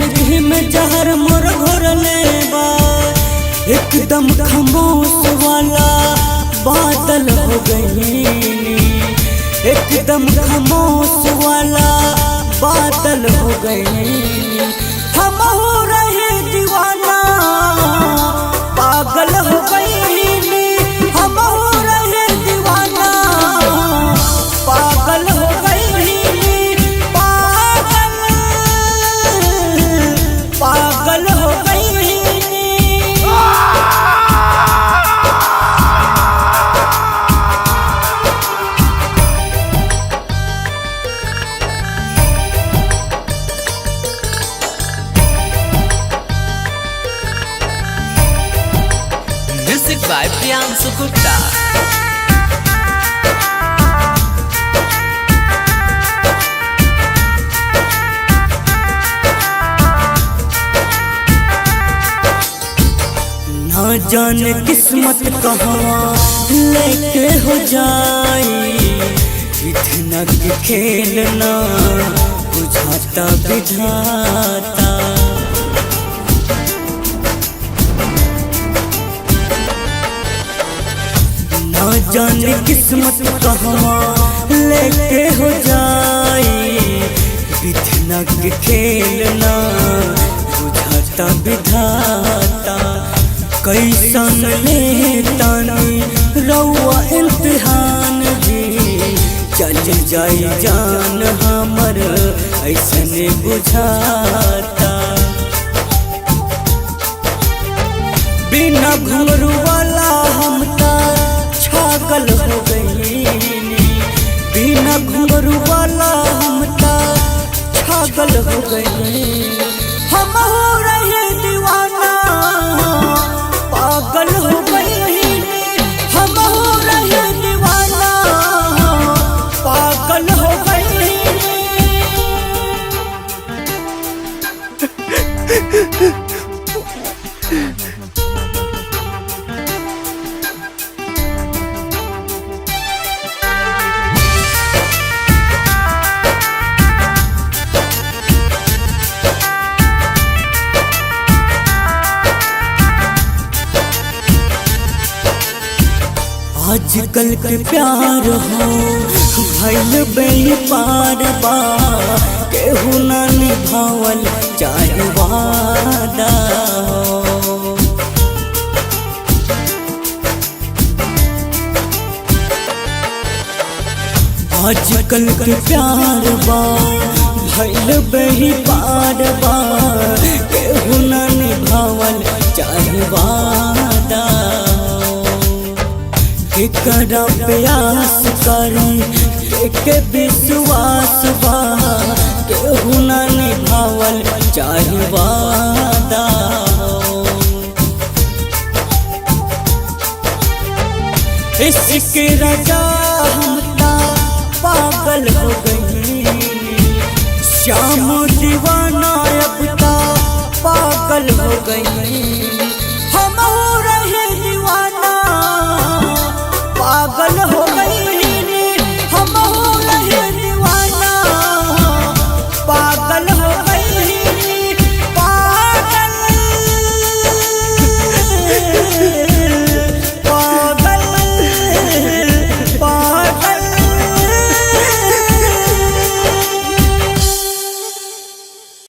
जिंदगी में जहर मोर घोरले बा। एकदम खामोश वाला बादल हो गईनी, एकदम खामोश वाला बादल हो गईनी। हम हो रहे दीवाना पागल हो गईनी, हम हो रहे दीवाना पागल हो गईनी, पागल पागल हो गईनी। Music by Priyansu Gupta. ना जाने किस्मत कहाँ लेके हो जाई, इतना के खेलना बुझाता विधाता। ना जाने किस्मत कहाँ लेके हो जाई, इतना के खेलना बुझाता विधाता। कैसन लेतानी रउआ इम्तिहान जी, चल जाई जान हमर ऐसने बुझाता। बिना घुंघरू वाला हम ता छागल हो गईनी, बिना घुंघरू वाला हम ता छागल हो गईनी। हम हो रहे दीवाना पागल हो गईनी, हम हो रहे दीवाना पागल हो गईनी। आजकल के प्यार हो भइल बेपार बा, केहू ना निभावल चाहे वादा हो। आजकल के प्यार बा भइल बेपार बा, केहू ना निभावल चाहे वादा। केकरा प्यास करी के विश्वास बा, केहू ना निभावल चाहे वादा। इश्क राजा हम ता पागल हो गईनी, श्याम दीवाना